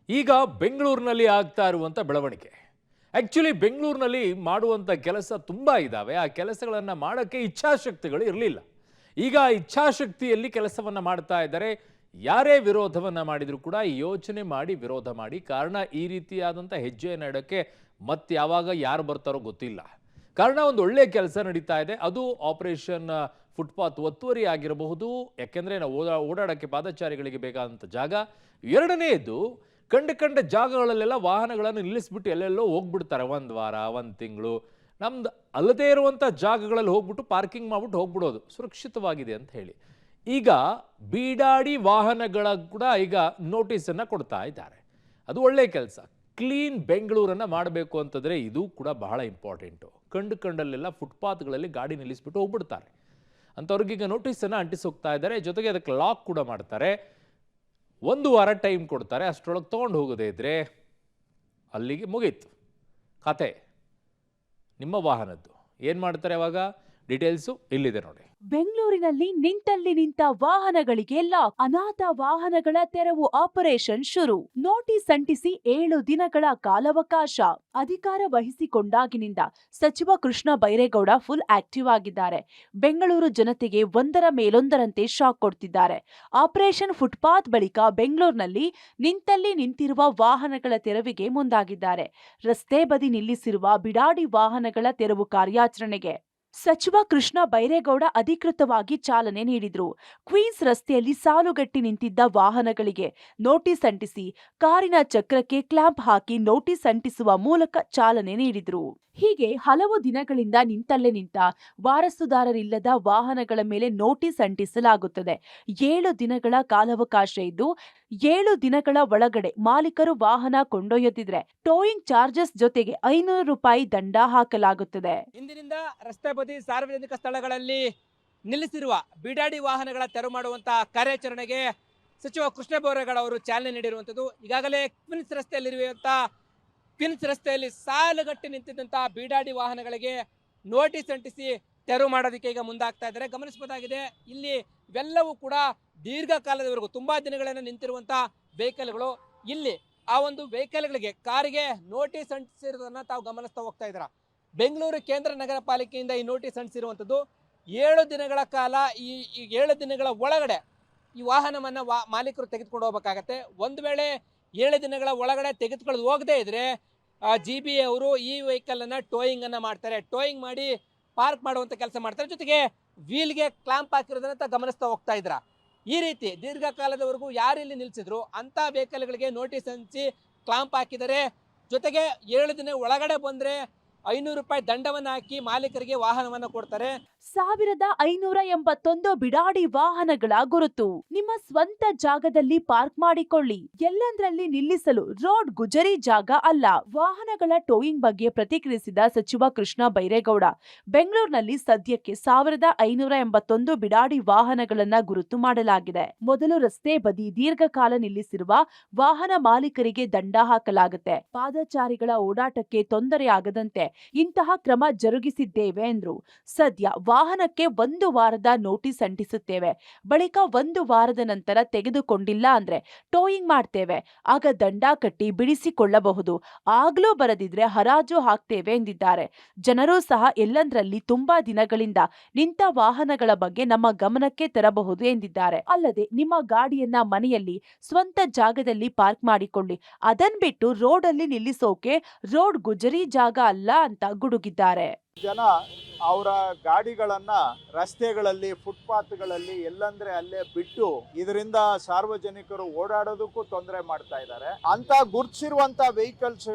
ಈಗ ಬೆಂಗಳೂರಿನಲ್ಲಿ ಆಗ್ತಾ ಇರುವಂಥ ಬೆಳವಣಿಗೆ ಆ್ಯಕ್ಚುಲಿ ಬೆಂಗಳೂರಿನಲ್ಲಿ ಮಾಡುವಂಥ ಕೆಲಸ ತುಂಬ ಇದ್ದಾವೆ. ಆ ಕೆಲಸಗಳನ್ನು ಮಾಡೋಕ್ಕೆ ಇಚ್ಛಾಶಕ್ತಿಗಳು ಇರಲಿಲ್ಲ. ಈಗ ಆ ಇಚ್ಛಾಶಕ್ತಿಯಲ್ಲಿ ಕೆಲಸವನ್ನು ಮಾಡ್ತಾ ಇದ್ದಾರೆ. ಯಾರೇ ವಿರೋಧವನ್ನು ಮಾಡಿದರೂ ಕೂಡ ಯೋಚನೆ ಮಾಡಿ ವಿರೋಧ ಮಾಡಿ. ಕಾರಣ ಈ ರೀತಿಯಾದಂಥ ಹೆಜ್ಜೆಯನ್ನು ಇಡೋಕ್ಕೆ ಮತ್ತೆ ಯಾವಾಗ ಯಾರು ಬರ್ತಾರೋ ಗೊತ್ತಿಲ್ಲ. ಕಾರಣ ಒಂದು ಒಳ್ಳೆಯ ಕೆಲಸ ನಡೀತಾ ಇದೆ. ಅದು ಆಪರೇಷನ್ ಫುಟ್ಪಾತ್ ಒತ್ತುವರಿ ಆಗಿರಬಹುದು. ಯಾಕೆಂದರೆ ನಾವು ಓಡಾಡೋಕ್ಕೆ ಪಾದಚಾರಿಗಳಿಗೆ ಬೇಕಾದಂಥ ಜಾಗ. ಎರಡನೆಯದು ಕಂಡ ಜಾಗಗಳಲ್ಲೆಲ್ಲ ವಾಹನಗಳನ್ನು ನಿಲ್ಲಿಸ್ಬಿಟ್ಟು ಎಲ್ಲೆಲ್ಲೋ ಹೋಗ್ಬಿಡ್ತಾರೆ. ಒಂದು ವಾರ, ಒಂದು ತಿಂಗಳು. ನಮ್ದು ಅಲ್ಲದೇ ಇರುವಂಥ ಜಾಗಗಳಲ್ಲಿ ಹೋಗ್ಬಿಟ್ಟು ಪಾರ್ಕಿಂಗ್ ಮಾಡ್ಬಿಟ್ಟು ಹೋಗ್ಬಿಡೋದು ಸುರಕ್ಷಿತವಾಗಿದೆ ಅಂತ ಹೇಳಿ. ಈಗ ಬೀಡಾಡಿ ವಾಹನಗಳ ಕೂಡ ಈಗ ನೋಟಿಸನ್ನು ಕೊಡ್ತಾ ಇದ್ದಾರೆ. ಅದು ಒಳ್ಳೆಯ ಕೆಲಸ. ಕ್ಲೀನ್ ಬೆಂಗಳೂರನ್ನು ಮಾಡಬೇಕು ಅಂತಂದರೆ ಇದು ಕೂಡ ಬಹಳ ಇಂಪಾರ್ಟೆಂಟು. ಕಂಡಲ್ಲೆಲ್ಲ ಫುಟ್ಪಾತ್ಗಳಲ್ಲಿ ಗಾಡಿ ನಿಲ್ಲಿಸ್ಬಿಟ್ಟು ಹೋಗ್ಬಿಡ್ತಾರೆ. ಅಂಥವ್ರಿಗೀಗ ನೋಟಿಸನ್ನು ಅಂಟಿಸೋಗ್ತಾ ಇದ್ದಾರೆ. ಜೊತೆಗೆ ಅದಕ್ಕೆ ಲಾಕ್ ಕೂಡ ಮಾಡ್ತಾರೆ. 1 ವಾರ ಟೈಮ್ ಕೊಡ್ತಾರೆ. ಅಷ್ಟರೊಳಗೆ ತೊಗೊಂಡು ಹೋಗೋದೇ ಇದ್ದರೆ ಅಲ್ಲಿಗೆ ಮುಗೀತು ಕತೆ ನಿಮ್ಮ ವಾಹನದ್ದು. ಏನು ಮಾಡ್ತಾರೆ ಅವಾಗ? ಡೀಟೇಲ್ಸು ಇಲ್ಲಿದೆ ನೋಡಿ. ಬೆಂಗಳೂರಿನಲ್ಲಿ ನಿಂತಲ್ಲಿ ನಿಂತ ವಾಹನಗಳಿಗೆ ಲಾಕ್. ಅನಾಥ ವಾಹನಗಳ ತೆರವು ಆಪರೇಷನ್ ಶುರು. ನೋಟಿಸ್ ಅಂಟಿಸಿ 7 ದಿನಗಳ ಕಾಲಾವಕಾಶ. ಅಧಿಕಾರ ವಹಿಸಿಕೊಂಡಾಗಿನಿಂದ ಸಚಿವ ಕೃಷ್ಣ ಬೈರೇಗೌಡ ಫುಲ್ ಆಕ್ಟಿವ್ ಆಗಿದ್ದಾರೆ. ಬೆಂಗಳೂರು ಜನತೆಗೆ ಒಂದರ ಮೇಲೊಂದರಂತೆ ಶಾಕ್ ಕೊಡ್ತಿದ್ದಾರೆ. ಆಪರೇಷನ್ ಫುಟ್ಪಾತ್ ಬಳಿಕ ಬೆಂಗಳೂರಿನಲ್ಲಿ ನಿಂತಲ್ಲಿ ನಿಂತಿರುವ ವಾಹನಗಳ ತೆರವಿಗೆ ಮುಂದಾಗಿದ್ದಾರೆ. ರಸ್ತೆ ಬದಿ ನಿಲ್ಲಿಸಿರುವ ಬಿಡಾಡಿ ವಾಹನಗಳ ತೆರವು ಕಾರ್ಯಾಚರಣೆಗೆ ಸಚಿವ ಕೃಷ್ಣ ಬೈರೇಗೌಡ ಅಧಿಕೃತವಾಗಿ ಚಾಲನೆ ನೀಡಿದ್ರು. ಕ್ವೀನ್ಸ್ ರಸ್ತೆಯಲ್ಲಿ ಸಾಲುಗಟ್ಟಿ ನಿಂತಿದ್ದ ವಾಹನಗಳಿಗೆ ನೋಟಿಸ್ ಅಂಟಿಸಿ ಕಾರಿನ ಚಕ್ರಕ್ಕೆ ಕ್ಲಾಂಪ್ ಹಾಕಿ ನೋಟಿಸ್ ಅಂಟಿಸುವ ಮೂಲಕ ಚಾಲನೆ ನೀಡಿದ್ರು. ಹೀಗೆ ಹಲವು ದಿನಗಳಿಂದ ನಿಂತಲ್ಲೇ ನಿಂತ ವಾರಸುದಾರರಿಲ್ಲದ ವಾಹನಗಳ ಮೇಲೆ ನೋಟಿಸ್ ಅಂಟಿಸಲಾಗುತ್ತದೆ. 7 ದಿನಗಳ ಕಾಲಾವಕಾಶ ಇದ್ದು 7 ದಿನಗಳ ಒಳಗಡೆ ಮಾಲೀಕರು ವಾಹನ ಕೊಂಡೊಯ್ಯದಿದ್ರೆ ಟೋಯಿಂಗ್ ಚಾರ್ಜಸ್ ಜೊತೆಗೆ 500 ರೂಪಾಯಿ ದಂಡ ಹಾಕಲಾಗುತ್ತದೆ. ಇಂದಿನಿಂದ ರಸ್ತೆ ಬದಿ ಸಾರ್ವಜನಿಕ ಸ್ಥಳಗಳಲ್ಲಿ ನಿಲ್ಲಿಸಿರುವ ಬಿಡಾಡಿ ವಾಹನಗಳ ತೆರವು ಮಾಡುವಂತಹ ಕಾರ್ಯಾಚರಣೆಗೆ ಸಚಿವ ಕೃಷ್ಣ ಬೈರೇಗೌಡ ಅವರು ಚಾಲನೆ ನೀಡಿರುವಂಥದ್ದು. ಈಗಾಗಲೇ ಕ್ವೀನ್ಸ್ ರಸ್ತೆಯಲ್ಲಿ ಸಾಲುಗಟ್ಟಿ ನಿಂತಿದ್ದಂತಹ ಬಿಡಾಡಿ ವಾಹನಗಳಿಗೆ ನೋಟಿಸ್ ಅಂಟಿಸಿ ತೆರವು ಮಾಡೋದಕ್ಕೆ ಈಗ ಮುಂದಾಗ್ತಾ ಇದ್ದಾರೆ. ಗಮನಿಸಬಹುದಾಗಿದೆ, ಇಲ್ಲಿ ಇವೆಲ್ಲವೂ ಕೂಡ ದೀರ್ಘಕಾಲದವರೆಗೂ ತುಂಬಾ ದಿನಗಳನ್ನು ನಿಂತಿರುವಂತಹ ವೆಹಿಕಲ್ಗಳು. ಇಲ್ಲಿ ಆ ಒಂದು ವೆಹಿಕಲ್ಗಳಿಗೆ ಕಾರಿಗೆ ನೋಟಿಸ್ ಅಂಟಿಸಿರೋದನ್ನ ತಾವು ಗಮನಿಸ್ತಾ ಹೋಗ್ತಾ ಇದ್ದೀರಾ. ಬೆಂಗಳೂರು ಕೇಂದ್ರ ನಗರ ಪಾಲಿಕೆಯಿಂದ ಈ ನೋಟಿಸ್ ಅಂಟಿಸಿರುವಂಥದ್ದು 7 ದಿನಗಳ ಕಾಲ. ಈ 7 ದಿನಗಳ ಒಳಗಡೆ ಈ ವಾಹನವನ್ನು ಮಾಲೀಕರು ತೆಗೆದುಕೊಂಡು ಹೋಗಬೇಕಾಗತ್ತೆ. ಒಂದು ವೇಳೆ 7 ದಿನಗಳ ಒಳಗಡೆ ತೆಗೆದುಕೊಳ್ಳೋದು ಹೋಗದೇ ಇದ್ರೆ GB ಅವರು ಈ ವೆಹಿಕಲ್ ಅನ್ನ ಟೋಯಿಂಗ್ ಅನ್ನ ಮಾಡ್ತಾರೆ. ಟೋಯಿಂಗ್ ಮಾಡಿ ಪಾರ್ಕ್ ಮಾಡುವಂತ ಕೆಲಸ ಮಾಡ್ತಾರೆ. ಜೊತೆಗೆ ವೀಲ್ಗೆ ಕ್ಲಾಂಪ್ ಹಾಕಿರೋದನ್ನ ಗಮನಿಸ್ತಾ ಹೋಗ್ತಾ ಇದ್ರ. ಈ ರೀತಿ ದೀರ್ಘಕಾಲದವರೆಗೂ ಯಾರು ಇಲ್ಲಿ ನಿಲ್ಸಿದ್ರು ಅಂತ ವೆಹಿಕಲ್ಗಳಿಗೆ ನೋಟಿಸ್ ಹಂಚಿ ಕ್ಲಾಂಪ್ ಹಾಕಿದರೆ. ಜೊತೆಗೆ 7 ದಿನ ಒಳಗಡೆ ಬಂದ್ರೆ 500 ರೂಪಾಯಿ ದಂಡವನ್ನು ಹಾಕಿ ಮಾಲೀಕರಿಗೆ ವಾಹನವನ್ನು ಕೊಡ್ತಾರೆ. 1581 ಬಿಡಾಡಿ ವಾಹನಗಳ ಗುರುತು. ನಿಮ್ಮ ಸ್ವಂತ ಜಾಗದಲ್ಲಿ ಪಾರ್ಕ್ ಮಾಡಿಕೊಳ್ಳಿ. ಎಲ್ಲಂದ್ರಲ್ಲಿ ನಿಲ್ಲಿಸಲು ರೋಡ್ ಗುಜರಿ ಜಾಗ ಅಲ್ಲ. ವಾಹನಗಳ ಟೋಯಿಂಗ್ ಬಗ್ಗೆ ಪ್ರತಿಕ್ರಿಯಿಸಿದ ಸಚಿವ ಕೃಷ್ಣ ಬೈರೇಗೌಡ, ಬೆಂಗಳೂರಿನಲ್ಲಿ ಸದ್ಯಕ್ಕೆ 1581 ಬಿಡಾಡಿ ವಾಹನಗಳನ್ನ ಗುರುತು ಮಾಡಲಾಗಿದೆ. ಮೊದಲು ರಸ್ತೆ ಬದಿ ದೀರ್ಘಕಾಲ ನಿಲ್ಲಿಸಿರುವ ವಾಹನ ಮಾಲೀಕರಿಗೆ ದಂಡ ಹಾಕಲಾಗುತ್ತೆ. ಪಾದಚಾರಿಗಳ ಓಡಾಟಕ್ಕೆ ತೊಂದರೆಯಾಗದಂತೆ ಇಂತಹ ಕ್ರಮ ಜರುಗಿಸಿದ್ದೇವೆ ಎಂದ್ರು. ಸದ್ಯ ವಾಹನಕ್ಕೆ 1 ವಾರದ ನೋಟಿಸ್ ಅಂಟಿಸುತ್ತೇವೆ. ಬಳಿಕ 1 ವಾರದ ನಂತರ ತೆಗೆದುಕೊಂಡಿಲ್ಲ ಅಂದ್ರೆ ಟೋಯಿಂಗ್ ಮಾಡ್ತೇವೆ. ಆಗ ದಂಡ ಕಟ್ಟಿ ಬಿಡಿಸಿಕೊಳ್ಳಬಹುದು. ಆಗ್ಲೂ ಬರದಿದ್ರೆ ಹರಾಜು ಹಾಕ್ತೇವೆ ಎಂದಿದ್ದಾರೆ. ಜನರು ಸಹ ಎಲ್ಲಂದ್ರಲ್ಲಿ ತುಂಬಾ ದಿನಗಳಿಂದ ನಿಂತ ವಾಹನಗಳ ಬಗ್ಗೆ ನಮ್ಮ ಗಮನಕ್ಕೆ ತರಬಹುದು ಎಂದಿದ್ದಾರೆ. ಅಲ್ಲದೆ ನಿಮ್ಮ ಗಾಡಿಯನ್ನ ಮನೆಯಲ್ಲಿ ಸ್ವಂತ ಜಾಗದಲ್ಲಿ ಪಾರ್ಕ್ ಮಾಡಿಕೊಳ್ಳಿ. ಅದನ್ ಬಿಟ್ಟು ರೋಡ್ ಅಲ್ಲಿ ನಿಲ್ಲಿಸೋಕೆ ರೋಡ್ ಗುಜರಿ ಜಾಗ ಅಲ್ಲ ಅಂತ ಗುಡುಗಿದ್ದಾರೆ. ಜನ ಅವರ ಗಾಡಿಗಳನ್ನ ರಸ್ತೆಗಳಲ್ಲಿ, ಫುಟ್ಪಾತ್ಗಳಲ್ಲಿ ಎಲ್ಲಂದ್ರೆ ಅಲ್ಲೇ ಬಿಟ್ಟು ಇದರಿಂದ ಸಾರ್ವಜನಿಕರು ಓಡಾಡೋದಕ್ಕೂ ತೊಂದರೆ ಮಾಡ್ತಾ ಇದ್ದಾರೆ. ಅಂತ ಗುರ್ತಿಸಿರುವಂತ ವೆಹಿಕಲ್ಸ್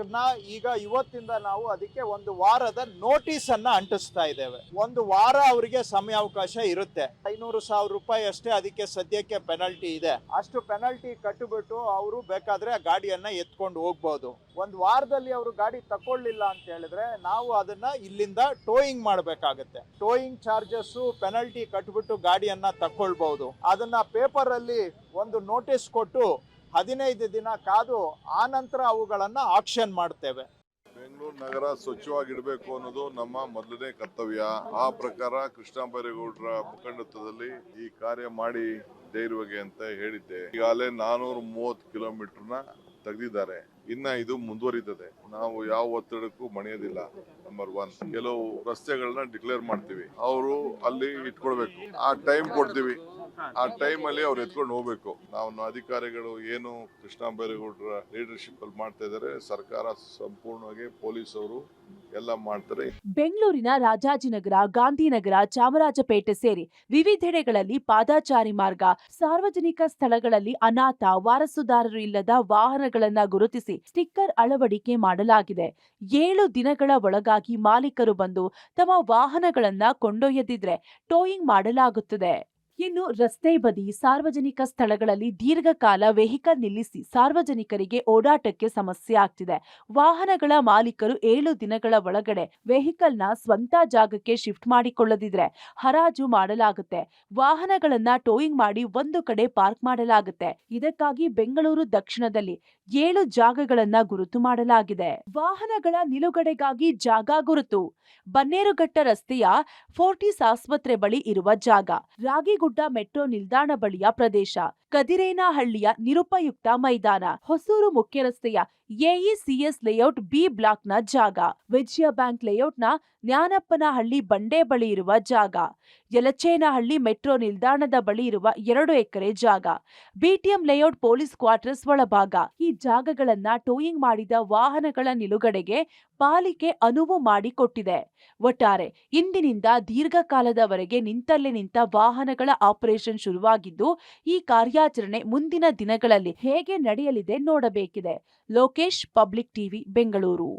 ಈಗ ಇವತ್ತಿಂದ ನಾವು ಅದಕ್ಕೆ 1 ವಾರದ ನೋಟಿಸ್ ಅನ್ನ ಅಂಟಿಸ್ತಾ ಇದ್ದೇವೆ. 1 ವಾರ ಅವರಿಗೆ ಸಮಯಾವಕಾಶ ಇರುತ್ತೆ. 500,000 ರೂಪಾಯಿ ಅಷ್ಟೇ ಅದಕ್ಕೆ ಸದ್ಯಕ್ಕೆ ಪೆನಲ್ಟಿ ಇದೆ. ಅಷ್ಟು ಪೆನಲ್ಟಿ ಕಟ್ಟಿಬಿಟ್ಟು ಅವರು ಬೇಕಾದ್ರೆ ಗಾಡಿಯನ್ನ ಎತ್ಕೊಂಡು ಹೋಗ್ಬೋದು. 1 ವಾರದಲ್ಲಿ ಅವರು ಗಾಡಿ ತಕೊಳ್ಳಿಲ್ಲ ಅಂತ ಹೇಳಿದ್ರೆ ನಾವು ಅದನ್ನ ಇಲ್ಲಿಂದ ಟೋಯಿಂಗ್ ಮಾಡಬೇಕಾಗುತ್ತೆ. ಟೋಯಿಂಗ್ ಚಾರ್ಜಸ್ ಪೆನಲ್ಟಿ ಕಟ್ಬಿಟ್ಟು ಗಾಡಿಯನ್ನ ತಕೊಳ್ಬಹುದು. ಅದನ್ನ ಪೇಪರ್ ಅಲ್ಲಿ ಒಂದು ನೋಟಿಸ್ ಕೊಟ್ಟು 15 ದಿನ ಕಾದು ಆ ನಂತರ ಅವುಗಳನ್ನ ಆಕ್ಷನ್ ಮಾಡ್ತೇವೆ. ಬೆಂಗಳೂರು ನಗರ ಸ್ವಚ್ಛವಾಗಿಡಬೇಕು ಅನ್ನೋದು ನಮ್ಮ ಮೊದಲನೇ ಕರ್ತವ್ಯ. ಆ ಪ್ರಕಾರ ಕೃಷ್ಣ ಬೈರೇಗೌಡರ ಮುಖಂಡತ್ವದಲ್ಲಿ ಈ ಕಾರ್ಯ ಮಾಡಿ ಧೈರ್ಯವಾಗಿ ಅಂತ ಹೇಳಿದ್ದೆ. ಈಗಾಗಲೇ 430 ಕಿಲೋಮೀಟರ್ನ ತೆಗೆದಿದ್ದಾರೆ. ಇನ್ನ ಇದು ಮುಂದುವರಿತದೆ. ನಾವು ಯಾವ ಒತ್ತಡಕ್ಕೂ ಮಣಿಯೋದಿಲ್ಲ. ನಂಬರ್ 1, ಕೆಲವು ರಸ್ತೆಗಳನ್ನ ಡಿಕ್ಲೇರ್ ಮಾಡ್ತೀವಿ, ಅವರು ಅಲ್ಲಿ ಇಟ್ಕೊಳ್ಬೇಕು, ಆ ಟೈಮ್ ಕೊಡ್ತೀವಿ, ಆ ಟೈಮ್ ಅಲ್ಲಿ ಅವ್ರು ಎತ್ಕೊಂಡು ಹೋಗ್ಬೇಕು. ನಾವು ಅಧಿಕಾರಿಗಳು ಏನು ಕೃಷ್ಣ ಬೈರೇಗೌಡರ ಲೀಡರ್ಶಿಪ್ ಅಲ್ಲಿ ಮಾಡ್ತಾ ಇದ್ದಾರೆ, ಸರ್ಕಾರ ಸಂಪೂರ್ಣವಾಗಿ ಪೊಲೀಸ್ ಅವರು ಎಲ್ಲ ಮಾಡ್ತಾರೆ. ಬೆಂಗಳೂರಿನ ರಾಜಾಜಿನಗರ, ಗಾಂಧಿನಗರ, ಚಾಮರಾಜಪೇಟೆ ಸೇರಿ ವಿವಿಧೆಡೆಗಳಲ್ಲಿ ಪಾದಾಚಾರಿ ಮಾರ್ಗ, ಸಾರ್ವಜನಿಕ ಸ್ಥಳಗಳಲ್ಲಿ ಅನಾಥ, ವಾರಸುದಾರರು ಇಲ್ಲದ ವಾಹನಗಳನ್ನ ಗುರುತಿಸಿ ಸ್ಟಿಕ್ಕರ್ ಅಳವಡಿಕೆ ಮಾಡಲಾಗಿದೆ. 7 ದಿನಗಳ ಒಳಗಾಗಿ ಮಾಲೀಕರು ಬಂದು ತಮ್ಮ ವಾಹನಗಳನ್ನ ಕೊಂಡೊಯ್ಯದಿದ್ರೆ ಟೋಯಿಂಗ್ ಮಾಡಲಾಗುತ್ತದೆ. ಇನ್ನು ರಸ್ತೆ ಬದಿ, ಸಾರ್ವಜನಿಕ ಸ್ಥಳಗಳಲ್ಲಿ ದೀರ್ಘಕಾಲ ವೆಹಿಕಲ್ ನಿಲ್ಲಿಸಿ ಸಾರ್ವಜನಿಕರಿಗೆ ಓಡಾಟಕ್ಕೆ ಸಮಸ್ಯೆ ಆಗ್ತಿದೆ. ವಾಹನಗಳ ಮಾಲೀಕರು 7 ದಿನಗಳ ಒಳಗಡೆ ವೆಹಿಕಲ್ನ ಸ್ವಂತ ಜಾಗಕ್ಕೆ ಶಿಫ್ಟ್ ಮಾಡಿಕೊಳ್ಳದಿದ್ರೆ ಹರಾಜು ಮಾಡಲಾಗುತ್ತೆ. ವಾಹನಗಳನ್ನ ಟೋಯಿಂಗ್ ಮಾಡಿ ಒಂದು ಕಡೆ ಪಾರ್ಕ್ ಮಾಡಲಾಗುತ್ತೆ. ಇದಕ್ಕಾಗಿ ಬೆಂಗಳೂರು ದಕ್ಷಿಣದಲ್ಲಿ 7 ಜಾಗಗಳನ್ನ ಗುರುತು ಮಾಡಲಾಗಿದೆ. ವಾಹನಗಳ ನಿಲುಗಡೆಗಾಗಿ ಜಾಗ ಗುರುತು: ಬನ್ನೇರುಘಟ್ಟ ರಸ್ತೆಯ ಫೋರ್ಟಿಸ್ ಆಸ್ಪತ್ರೆ ಬಳಿ ಇರುವ ಜಾಗ, ರಾಗಿಗುಡ್ಡ ಮೆಟ್ರೋ ನಿಲ್ದಾಣ ಬಳಿಯ ಪ್ರದೇಶ, ಕದಿರೇನಹಳ್ಳಿಯ ನಿರುಪಯುಕ್ತ ಮೈದಾನ, ಹೊಸೂರು ಮುಖ್ಯ ರಸ್ತೆಯ ಎಇಸಿಎಸ್ ಲೇಔಟ್ ಬಿ ಬ್ಲಾಕ್ನ ಜಾಗ, ವಿಜಯ ಬ್ಯಾಂಕ್ ಲೇಔಟ್ನ ಜ್ಞಾನಪ್ಪನಹಳ್ಳಿ ಬಂಡೆ ಬಳಿ ಇರುವ ಜಾಗ, ಯಲಚೇನಹಳ್ಳಿ ಮೆಟ್ರೋ ನಿಲ್ದಾಣದ ಬಳಿ ಇರುವ 2 ಎಕರೆ ಜಾಗ, ಬಿಟಿಎಂ ಲೇಔಟ್ ಪೊಲೀಸ್ ಕ್ವಾರ್ಟರ್ಸ್ ಒಳಭಾಗ. ಈ ಜಾಗಗಳನ್ನ ಟೋಯಿಂಗ್ ಮಾಡಿದ ವಾಹನಗಳ ನಿಲುಗಡೆಗೆ ಪಾಲಿಕೆ ಅನುವು ಮಾಡಿಕೊಟ್ಟಿದೆ. ಒಟ್ಟಾರೆ ಇಂದಿನಿಂದ ದೀರ್ಘಕಾಲದವರೆಗೆ ನಿಂತಲ್ಲೇ ನಿಂತ ವಾಹನಗಳ ಆಪರೇಷನ್ ಶುರುವಾಗಿದ್ದು, ಈ ಕಾರ್ಯಾಚರಣೆ ಮುಂದಿನ ದಿನಗಳಲ್ಲಿ ಹೇಗೆ ನಡೆಯಲಿದೆ ನೋಡಬೇಕಿದೆ. Lokesh, public TV, Bengaluru.